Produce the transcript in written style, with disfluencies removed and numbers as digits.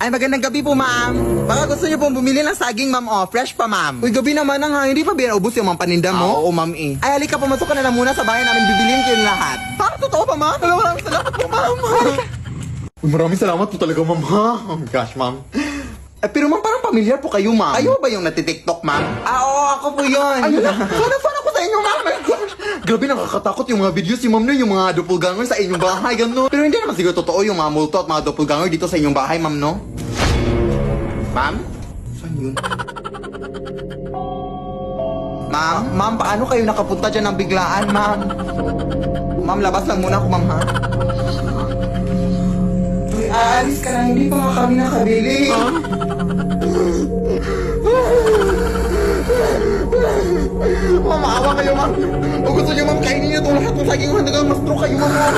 Ay, magandang gabi po, ma'am. Baka gusto niyo pong bumili ng saging, ma'am, oh. Fresh pa, ma'am. Uy, gabi naman ang ha. Hindi pa ubos yung mga paninda mo? Oo, ma'am, eh. Ay, halika, pumasok ka na lang muna sa bahay namin. Bibiliin ko yung lahat. Ha? Totoo pa, ma'am? Maraming salamat po, ma'am. Uy, maraming salamat po talaga, ma'am, ha? Oh my gosh, ma'am. Pero ma'am, parang pamilyar po kayo, ma'am. Kayo ba yung natitiktok, ma'am? Oo, ako po yun. Ayun na, fan ako sa inyo, ma'am. Oh my gosh. Grabe, nakakatakot yung mga videos ni ma'am na yung mga doppelganger sa inyong bahay, gano'n. Pero hindi naman siguro totoo yung mga multo at mga doppelganger dito sa inyong bahay, ma'am, no? Ma'am? Saan yun? Ma'am, paano kayo nakapunta dyan ng biglaan, ma'am? Ma'am, labas lang muna ako, ma'am, ha? Uy, aalis ka na, hindi pa nga kami nakabili. Ma'am, maawa kayo, ma'am. O gusto niyo, ma'am, kainin niyo itong lahat ng saging hanggang mas kayo, ma'am.